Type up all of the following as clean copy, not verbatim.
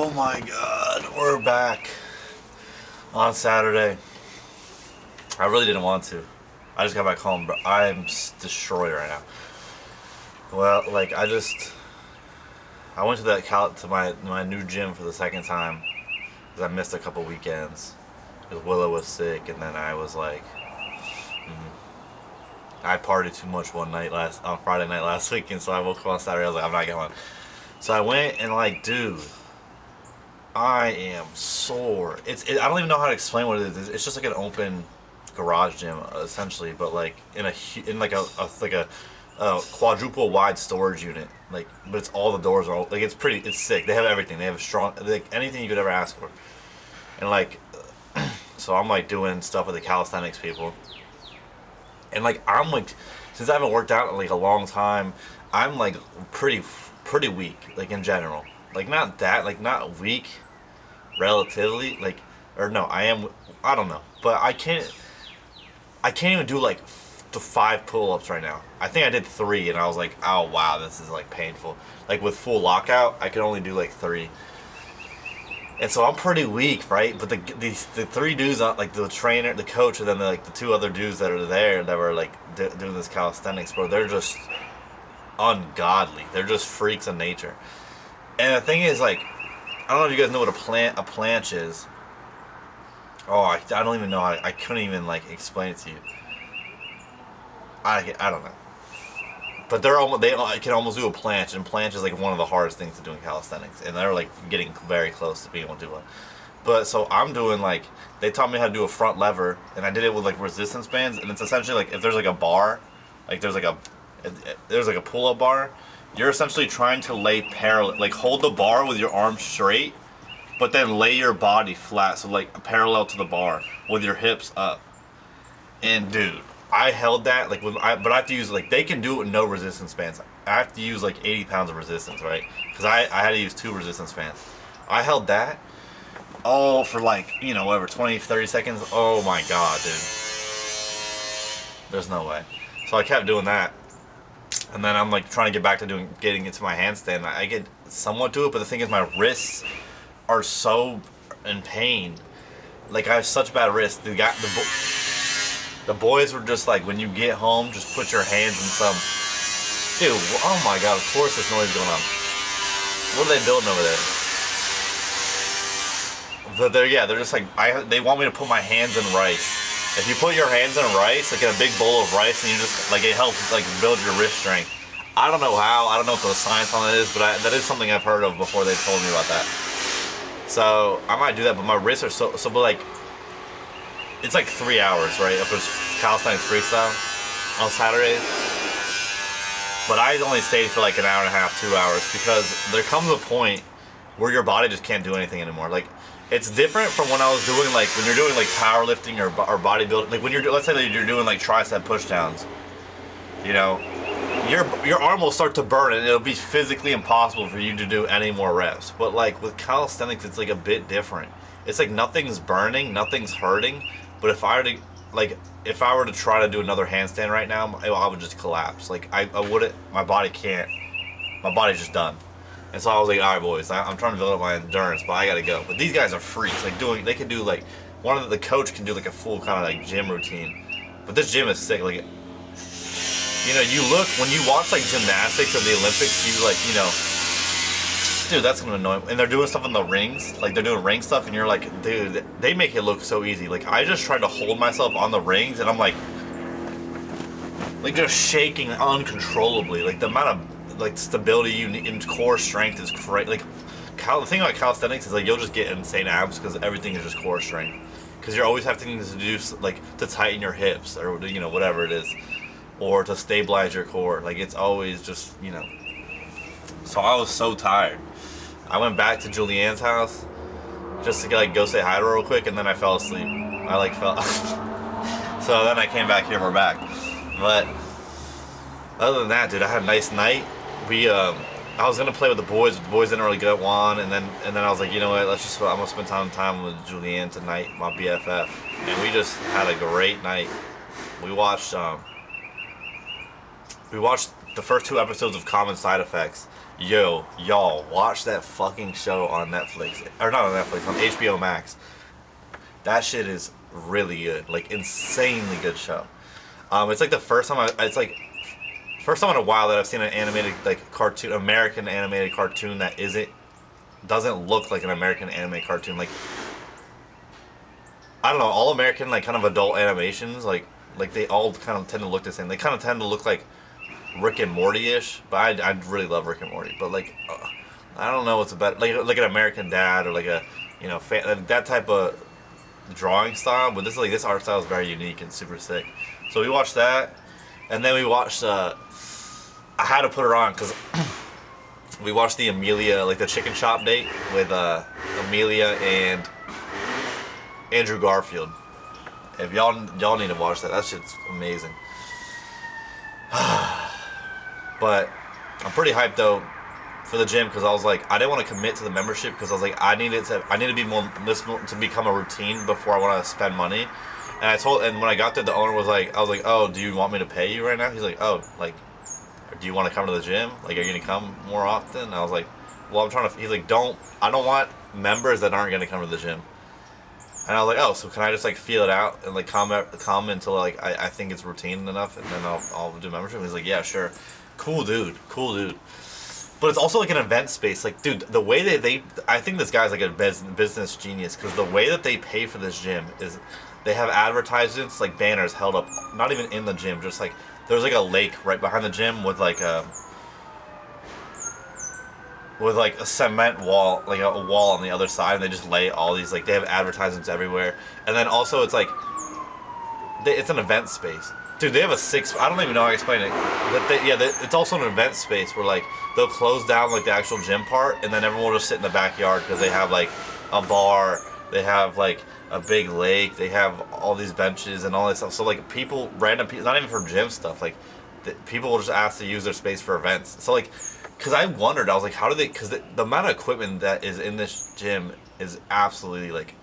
Oh my god, we're back on Saturday. I really didn't want to. I just got back home, but I'm destroyed right now. Well, like I went to my new gym for the second time because I missed a couple weekends because Willow was sick, and then I was like, I partied too much on Friday night last week, and so I woke up on Saturday. I was like, I'm not going. So I went and like, dude, I am sore. I don't even know how to explain what it is. It's just like an open garage gym essentially, but like in like a quadruple wide storage unit. Like, but it's all the doors are like it's sick. They have everything. They have anything you could ever ask for. And like, so I'm like doing stuff with the calisthenics people, and like I'm like, since I haven't worked out in like a long time, I'm like pretty weak, like in general. Like not weak relatively, like, or no, I don't know, but I can't even do like the 5 pull-ups right now. I think I did 3 and I was like, oh wow, this is like painful. Like with full lockout I could only do like 3, and so I'm pretty weak, right? But the 3 dudes, like the trainer, the coach, and then the 2 other dudes that are there that were like doing this calisthenics, bro, they're just ungodly. They're just freaks of nature. And the thing is, like, I don't know if you guys know what a planche is. Oh, I don't even know. I couldn't even like explain it to you. I don't know. But they can almost do a planche, and planche is like one of the hardest things to do in calisthenics, and they're like getting very close to being able to do one. But so I'm doing like, they taught me how to do a front lever, and I did it with like resistance bands, and it's essentially like if there's like a bar, like there's like a pull-up bar, you're essentially trying to lay parallel, like hold the bar with your arms straight, but then lay your body flat, so like parallel to the bar with your hips up. And dude, I held that like but I have to use, like, they can do it with no resistance bands. I have to use like 80 pounds of resistance, right? Because I had to use 2 resistance bands. I held that all for like, whatever, 20, 30 seconds. Oh my god, dude. There's no way. So I kept doing that. And then I'm like trying to get back to getting into my handstand. I get somewhat to it, but the thing is, my wrists are so in pain. Like, I have such bad wrists. The boys were just like, when you get home, just put your hands in some. Dude, oh my god! Of course, this noise going on. What are they building over there? They're just like, they want me to put my hands in rice. If you put your hands in rice, like in a big bowl of rice, and you just like, it helps like build your wrist strength. I don't know how. I don't know what the science on it is, but that is something I've heard of before. They told me about that. So I might do that, but my wrists are so. But like, it's like 3 hours, right? If it's calisthenics freestyle on Saturdays. But I only stayed for like an hour and a half, 2 hours, because there comes a point where your body just can't do anything anymore. Like, it's different from when I was doing, like, when you're doing like powerlifting or bodybuilding. Like when let's say that you're doing like tricep pushdowns, your arm will start to burn and it'll be physically impossible for you to do any more reps. But like with calisthenics, it's like a bit different. It's like nothing's burning, nothing's hurting. But if I were to try to do another handstand right now, I would just collapse. Like, I wouldn't. My body can't. My body's just done. And so I was like, all right, boys, I'm trying to build up my endurance, but I gotta go. But these guys are freaks. Like, they can do like, the coach can do like a full kind of like gym routine. But this gym is sick. Like, you look, when you watch like gymnastics or the Olympics, dude, that's gonna annoy me. And they're doing stuff in the rings, like they're doing ring stuff, and you're like, dude, they make it look so easy. Like, I just tried to hold myself on the rings, and I'm like just shaking uncontrollably. Like, the amount of like stability you need in core strength is great. Like, the thing about calisthenics is like, you'll just get insane abs because everything is just core strength. Because you're always having to do like to tighten your hips or whatever it is, or to stabilize your core. Like, it's always just So I was so tired. I went back to Julianne's house just to like go say hi to her real quick, and then I fell asleep. I like fell. So then I came back here. We're back. But other than that, dude, I had a nice night. I was gonna play with the boys. But the boys didn't really get one, and then I was like, you know what? I'm gonna spend time with Julianne tonight, my BFF, and we just had a great night. We watched the first 2 episodes of Common Side Effects. Yo, y'all, watch that fucking show on Netflix. Or not on Netflix, on HBO Max. That shit is really good. Like, insanely good show. It's like the first time it's like, first time in a while that I've seen an animated, like, cartoon, American animated cartoon that doesn't look like an American anime cartoon. Like, I don't know, all American, like, kind of adult animations, like they all kind of tend to look the same. They kind of tend to look like Rick and Morty-ish, but I really love Rick and Morty. But like, I don't know what's about like an American Dad or like a that type of drawing style. But this art style is very unique and super sick. So we watched that, and then we watched. I had to put her on because we watched the Amelia, like the chicken shop date with Amelia and Andrew Garfield. If y'all need to watch that, that shit's amazing. But I'm pretty hyped though for the gym because I was like, I didn't want to commit to the membership because I was like, I need to be more to become a routine before I want to spend money. And when I got there, the owner was like, I was like, oh, do you want me to pay you right now? He's like, oh, like, do you want to come to the gym? Like, are you gonna come more often? And I was like, well, I'm trying to. He's like, I don't want members that aren't gonna come to the gym. And I was like, oh, so can I just like feel it out and like come until like I think it's routine enough, and then I'll do membership. And he's like, yeah, sure, cool dude. But it's also like an event space. Like, dude, the way they I think this guy's like a business genius because the way that they pay for this gym is they have advertisements like banners held up, not even in the gym, just like there's like a lake right behind the gym with like a cement wall, like a wall on the other side, and they just lay all these, like, they have advertisements everywhere. And then also it's like, it's an event space. Dude, they have I don't even know how to explain it. It's also an event space where, like, they'll close down, like, the actual gym part, and then everyone will just sit in the backyard because they have, like, a bar, they have, like, a big lake, they have all these benches and all this stuff. So, like, random people, not even for gym stuff, like, people will just ask to use their space for events. So, like, because I wondered, I was like, how do they, because the amount of equipment that is in this gym is absolutely, like,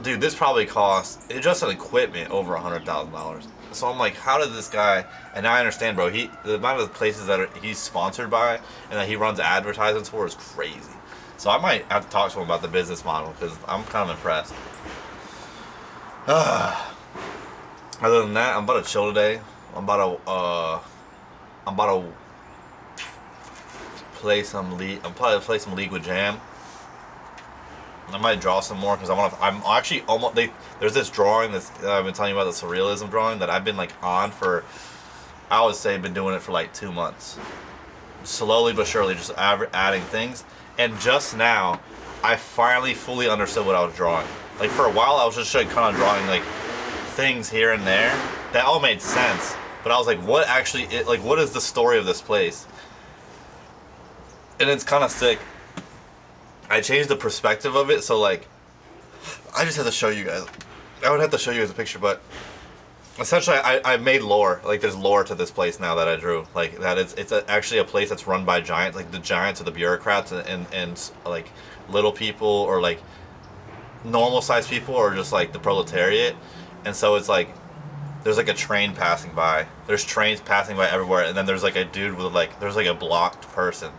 dude, this probably costs, just an equipment, over $100,000. So I'm like, how did this guy, and now I understand, bro, the amount of places that he's sponsored by and that he runs advertisements for is crazy. So I might have to talk to him about the business model because I'm kind of impressed. Other than that, I'm about to chill today. I'm about to play some league. I'm probably play some League with Jam. I might draw some more because I'm actually almost. There's this drawing that I've been telling you about, the surrealism drawing that I've been like on for. I would say been doing it for like 2 months. Slowly but surely, just adding things. And just now, I finally fully understood what I was drawing. Like for a while, I was just kind of drawing like things here and there that all made sense. But I was like, what is the story of this place? And it's kind of sick. I changed the perspective of it, so like, I just have to show you guys. I would have to show you guys a picture, but essentially I made lore. Like there's lore to this place now that I drew. Like that it's actually a place that's run by giants. Like the giants are the bureaucrats and like little people or like normal sized people or just like the proletariat. And so it's like, there's like a train passing by. There's trains passing by everywhere, and then there's like a dude with there's like a blocked person,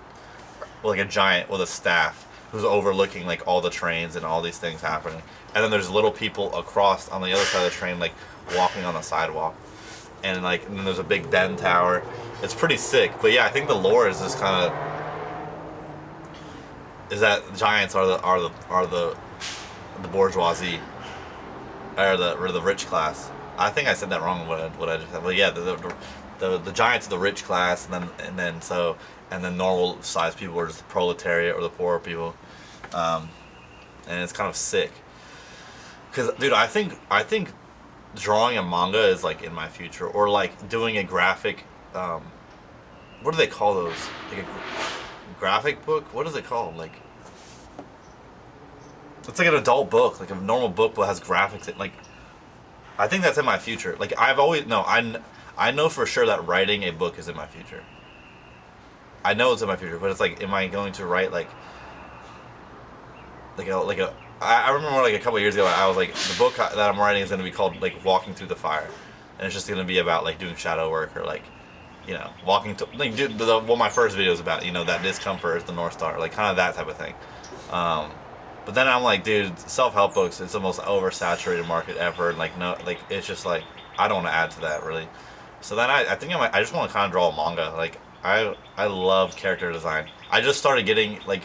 like a giant with a staff who's overlooking like all the trains and all these things happening. And then there's little people across on the other side of the train, like walking on the sidewalk. And then there's a big bend tower. It's pretty sick. But yeah, I think the lore is just kind of is that giants are the bourgeoisie, or the rich class. I think I said that wrong. What I just said, but yeah, the giants are the rich class, and then normal sized people are just the proletariat or the poor people, and it's kind of sick. Cause dude, I think drawing a manga is like in my future, or like doing a graphic. What do they call those? Like a graphic book? What is it called? Like it's like an adult book, like a normal book, but has graphics. I think that's in my future. Like I know for sure that writing a book is in my future. I know it's in my future, but it's like, am I going to write I remember like a couple of years ago, I was like, the book that I'm writing is going to be called like Walking Through the Fire, and it's just going to be about like doing shadow work or like walking to like what my first video is about. That discomfort is the North Star, like kind of that type of thing. Um, but then I'm like, dude, self-help books, it's the most oversaturated market ever. And like, no, like it's just like I don't want to add to that really. So then I think I just want to kind of draw a manga. Like I love character design. I just started getting like,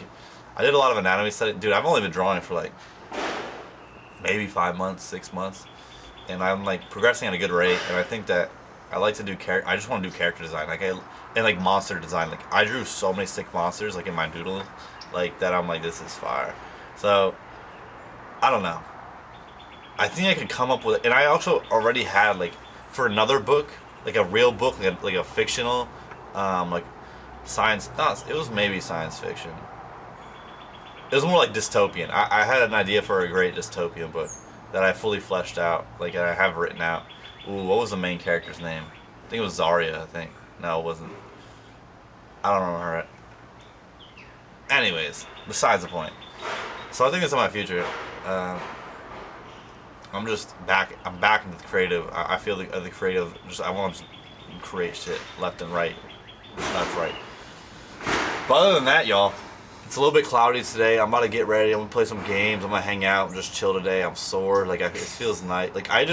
I did a lot of anatomy study. Dude, I've only been drawing for like maybe 5 months, 6 months, and I'm like progressing at a good rate. And I think that I like to do character. I just want to do character design, and like monster design. Like I drew so many sick monsters like in my doodle, like that. I'm like, this is fire. So I don't know. I think I could come up with, and I also already had like for another book, like a real book, like a fictional, like science. Not, it was maybe science fiction. It was more like dystopian. I had an idea for a great dystopian book that I fully fleshed out, like I have written out. Ooh, what was the main character's name? I think it was Zarya. I think. No, it wasn't. I don't remember it. Anyways, besides the point. So I think it's in my future. Uh, I'm just back. I'm back into the creative. I feel the creative. Just I want to create shit left and right, left right. But other than that, y'all, it's a little bit cloudy today. I'm about to get ready. I'm gonna play some games. I'm gonna hang out and just chill today. I'm sore. Like it feels nice. Like I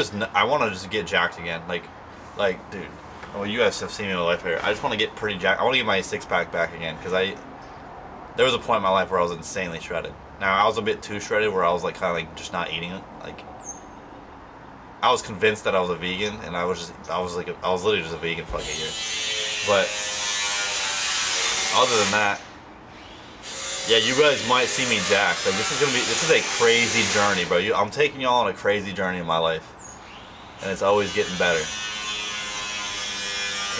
want to just get jacked again. Like dude. Well, you guys have seen me in my life here. I just want to get pretty jacked. I want to get my six pack back again because there was a point in my life where I was insanely shredded. Now I was a bit too shredded where I was like kind of like just not eating it. Like I was convinced that I was a vegan, and I was literally just a vegan for like a year. But other than that, yeah, you guys might see me jacked. Like this is a crazy journey, bro. I'm taking y'all on a crazy journey in my life, and it's always getting better.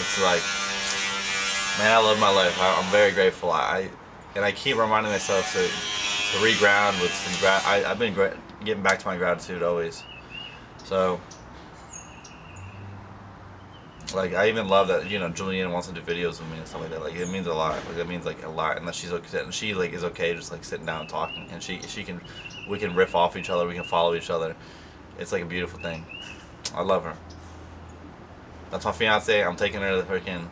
It's like, man, I love my life. I'm very grateful. And I keep reminding myself to reground with some I've been getting back to my gratitude always. So, like, I even love that Julianne wants to do videos with me and stuff like that. Like, it means a lot. Like, it means like a lot. And that she's okay, and she like is okay just like sitting down and talking, and we can riff off each other. We can follow each other. It's like a beautiful thing. I love her. That's my fiance. I'm taking her to the freaking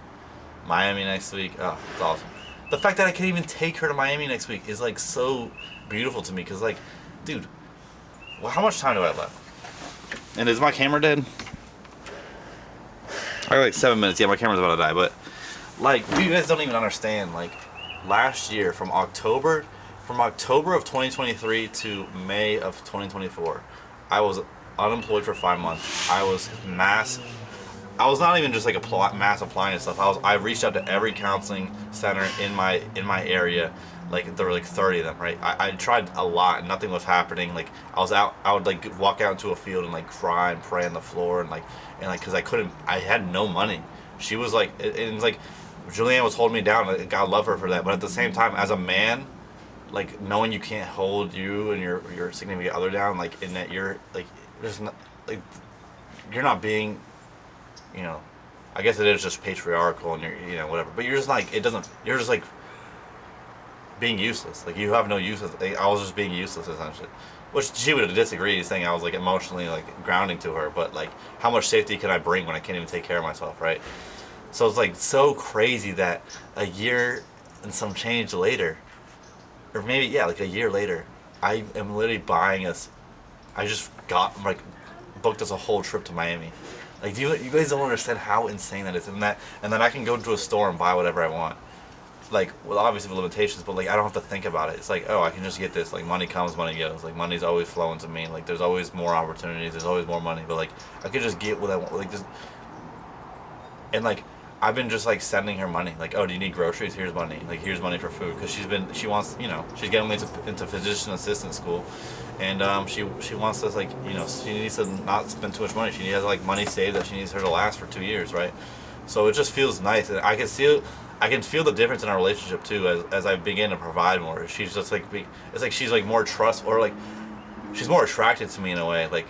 Miami next week. Oh, it's awesome. The fact that I can even take her to Miami next week is like so beautiful to me. Cause like, dude, well, how much time do I have left? And is my camera dead? I got like 7 minutes. Yeah, my camera's about to die. But like, you guys don't even understand. Like, last year from October of 2023 to May of 2024, I was unemployed for 5 months. I was not even just like mass applying and stuff. I reached out to every counseling center in my area. Like there were like 30 of them, right? I tried a lot and nothing was happening. Like I would like walk out into a field and like cry and pray on the floor and because I had no money. She was like, and it's like, Julianne was holding me down. Like, God love her for that. But at the same time, as a man, like knowing you can't hold you and your significant other down, like in that you're like, there's not like, you're not being, I guess it is just patriarchal and you're, whatever. But you're just like, you're just like being useless. Like you have no use. I was just being useless essentially, which she would have disagreed, saying I was like emotionally like grounding to her. But like, how much safety can I bring when I can't even take care of myself, right? So it's like so crazy that a year and some change later, or maybe like a year later, I am literally buying us. I just got like booked us a whole trip to Miami. Like, you guys don't understand how insane that is, and then I can go to a store and buy whatever I want. Like, well, obviously with limitations, but like I don't have to think about it. It's like, oh, I can just get this. Like, money comes, money goes. Like, money's always flowing to me. Like, there's always more opportunities. There's always more money. But like, I could just get what I want. Like, just and like, I've been just like sending her money. Like, oh, do you need groceries? Here's money. Like, here's money for food, because she wants, she's getting into physician assistant school, and she wants to like, she needs to not spend too much money. She has like money saved that she needs her to last for 2 years, right? So it just feels nice, and I can feel the difference in our relationship too as I begin to provide more. She's just like, it's like she's like more or like she's more attracted to me in a way, like,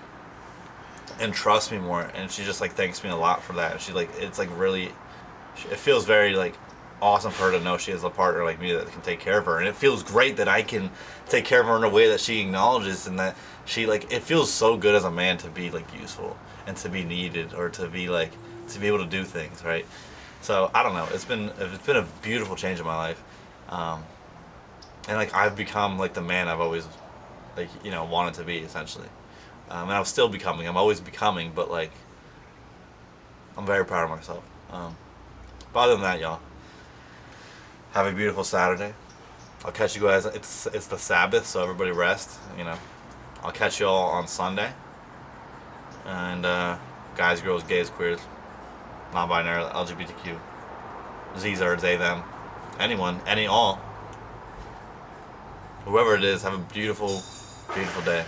and trusts me more, and she just like thanks me a lot for that. And she like, it's like really, it feels very like awesome for her to know she has a partner like me that can take care of her, and it feels great that I can take care of her in a way that she acknowledges, and that she like, it feels so good as a man to be like useful and to be needed, or to be able to do things, right? So I don't know. It's been a beautiful change in my life, um, and like I've become like the man I've always like wanted to be essentially, and I'm still becoming. I'm always becoming, but like I'm very proud of myself. But other than that, y'all, have a beautiful Saturday. I'll catch you guys. It's the Sabbath, so everybody rest. I'll catch you all on Sunday. And guys, girls, gays, queers, non-binary, LGBTQ, Z's or they, them, anyone, any, all, whoever it is, have a beautiful, beautiful day.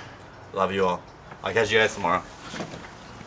Love you all. I'll catch you guys tomorrow.